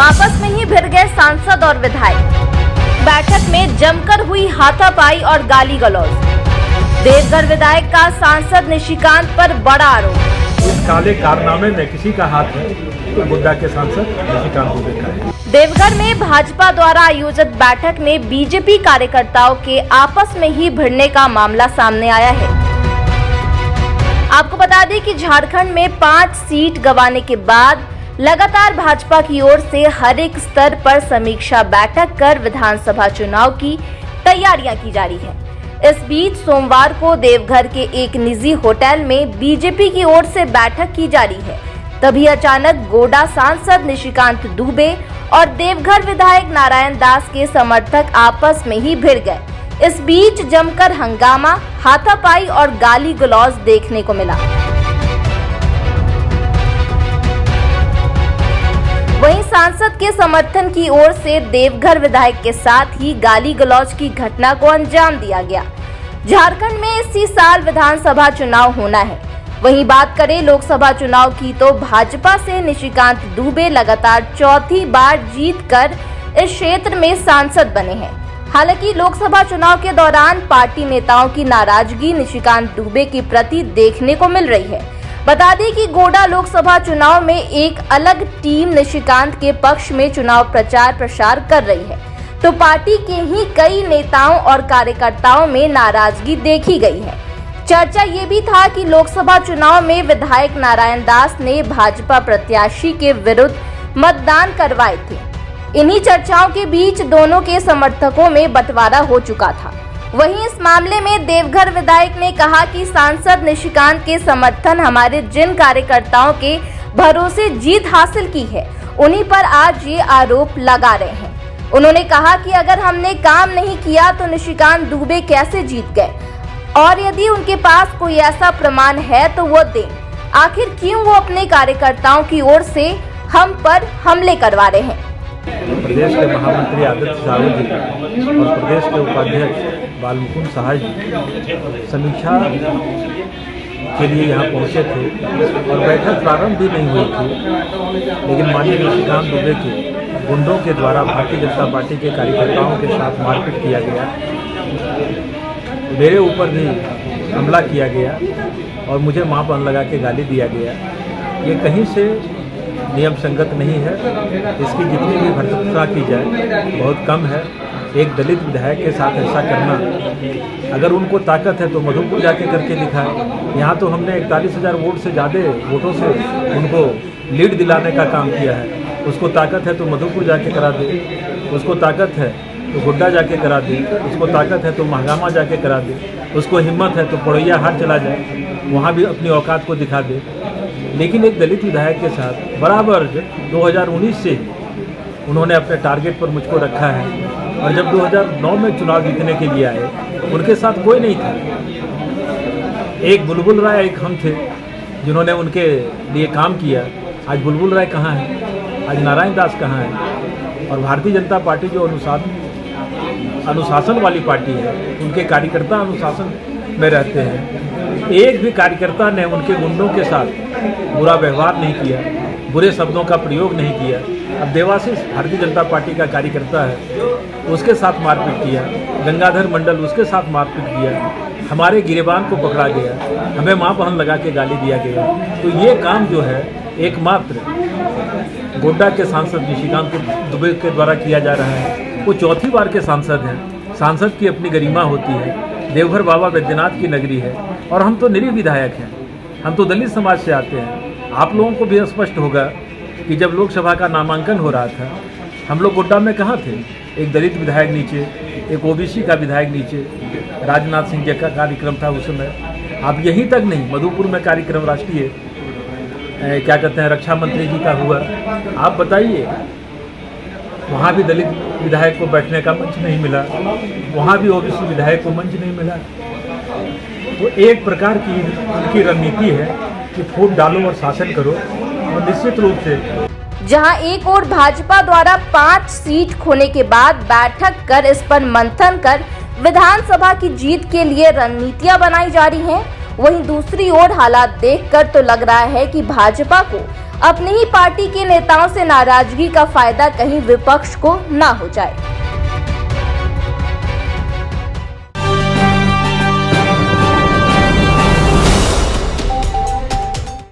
आपस में ही भिड़ गए सांसद और विधायक। बैठक में जमकर हुई हाथापाई और गाली गलौज। देवघर विधायक का सांसद निशिकांत पर बड़ा आरोप। इस काले कारनामे में किसी का हाथ है तो गोड्डा के सांसद निशिकांत दुबे का है। देवघर में भाजपा द्वारा आयोजित बैठक में बीजेपी कार्यकर्ताओं के आपस में ही भिड़ने का मामला सामने आया है। आपको बता दें कि झारखंड में 5 सीट गंवाने के बाद लगातार भाजपा की ओर से हर एक स्तर पर समीक्षा बैठक कर विधानसभा चुनाव की तैयारियां की जा रही है। इस बीच सोमवार को देवघर के एक निजी होटल में बीजेपी की ओर से बैठक की जा रही है। तभी अचानक गोड्डा सांसद निशिकांत दुबे और देवघर विधायक नारायण दास के समर्थक आपस में ही भिड़ गए। इस बीच जमकर हंगामा, हाथापाई और गाली गलौज देखने को मिला। वहीं सांसद के समर्थन की ओर से देवघर विधायक के साथ ही गाली गलौज की घटना को अंजाम दिया गया। झारखंड में इसी साल विधानसभा चुनाव होना है। वहीं बात करें लोकसभा चुनाव की तो भाजपा से निशिकांत दुबे लगातार चौथी बार जीतकर इस क्षेत्र में सांसद बने हैं। हालांकि लोकसभा चुनाव के दौरान पार्टी नेताओं की नाराजगी निशिकांत दुबे के प्रति देखने को मिल रही है। बता दें कि गोड्डा लोकसभा चुनाव में एक अलग टीम निशिकांत के पक्ष में चुनाव प्रचार प्रसार कर रही है, तो पार्टी के ही कई नेताओं और कार्यकर्ताओं में नाराजगी देखी गई है। चर्चा ये भी था कि लोकसभा चुनाव में विधायक नारायण दास ने भाजपा प्रत्याशी के विरुद्ध मतदान करवाए थे। इन्हीं चर्चाओं के बीच दोनों के समर्थकों में बंटवारा हो चुका था। वहीं इस मामले में देवघर विधायक ने कहा कि सांसद निशिकांत के समर्थन हमारे जिन कार्यकर्ताओं के भरोसे जीत हासिल की है, उन्हीं पर आज ये आरोप लगा रहे हैं। उन्होंने कहा कि अगर हमने काम नहीं किया तो निशिकांत दुबे कैसे जीत गए, और यदि उनके पास कोई ऐसा प्रमाण है तो वो दें। आखिर क्यों वो अपने कार्यकर्ताओं की ओर से हम पर हमले करवा रहे हैं। प्रदेश के महामंत्री आदित्य साहू जी और प्रदेश के उपाध्यक्ष बालमुकुंद सहाय जी समीक्षा के लिए यहाँ पहुँचे थे और बैठक प्रारंभ भी नहीं हुई थी, लेकिन माननीय निशिकांत दुबे के गुंडों के द्वारा भारतीय जनता पार्टी के कार्यकर्ताओं के साथ मारपीट किया गया, मेरे ऊपर भी हमला किया गया और मुझे मां पर लगा के गाली दिया गया। ये कहीं से नियम संगत नहीं है। इसकी जितनी भी भर्तृता की जाए बहुत कम है। एक दलित विधायक के साथ ऐसा करना, अगर उनको ताकत है तो मधुपुर जाके करके दिखाए। यहाँ तो हमने 41,000 वोट से ज़्यादा वोटों से उनको लीड दिलाने का काम किया है। उसको ताकत है तो मधुपुर जाके करा दे, उसको ताकत है तो गोड्डा जाके करा दे, उसको ताकत है तो महागामा जाके करा दे, उसको हिम्मत है तो पड़ोया हाट चला जाए, वहाँ भी अपनी औकात को दिखा दे। लेकिन एक दलित विधायक के साथ बराबर 2019 से उन्होंने अपने टारगेट पर मुझको रखा है, और जब 2009 में चुनाव जीतने के लिए आए उनके साथ कोई नहीं था। एक बुलबुल राय, एक हम थे जिन्होंने उनके लिए काम किया। आज बुलबुल राय कहाँ है, आज नारायण दास कहाँ है। और भारतीय जनता पार्टी जो अनुशासन वाली पार्टी है, उनके कार्यकर्ता अनुशासन में रहते हैं। एक भी कार्यकर्ता ने उनके गुंडों के साथ बुरा व्यवहार नहीं किया, बुरे शब्दों का प्रयोग नहीं किया। अब देवाशीष भारतीय जनता पार्टी का कार्यकर्ता है, उसके साथ मारपीट किया। गंगाधर मंडल उसके साथ मारपीट किया। हमारे गिरेबान को पकड़ा गया, हमें मां बहन लगा के गाली दिया गया। तो ये काम जो है एकमात्र गोड्डा के सांसद निशिकांत दुबे के द्वारा किया जा रहा है। वो चौथी बार के सांसद हैं। सांसद की अपनी गरिमा होती है। देवघर बाबा बैद्यनाथ की नगरी है और हम तो निरीह विधायक हैं। हम तो दलित समाज से आते हैं। आप लोगों को भी स्पष्ट होगा कि जब लोकसभा का नामांकन हो रहा था, हम लोग गोड्डा में कहाँ थे? एक दलित विधायक नीचे, एक ओबीसी का विधायक नीचे, राजनाथ सिंह जी का कार्यक्रम था उस समय। आप यहीं तक नहीं, मधुपुर में कार्यक्रम राष्ट्रीय क्या कहते हैं रक्षा मंत्री जी का हुआ। आप बताइए, वहाँ भी दलित विधायक को बैठने का मंच नहीं मिला, वहाँ भी ओबीसी विधायक को मंच नहीं मिला। तो एक प्रकार की उनकी रणनीति है कि फूट डालो और शासन करो। और निश्चित रूप से जहां एक ओर भाजपा द्वारा 5 सीट खोने के बाद बैठक कर इस पर मंथन कर विधानसभा की जीत के लिए रणनीतियां बनाई जा रही हैं, वहीं दूसरी ओर हालात देखकर तो लग रहा है कि भाजपा को अपनी ही पार्टी के नेताओं से नाराजगी का फायदा कहीं विपक्ष को ना हो जाए।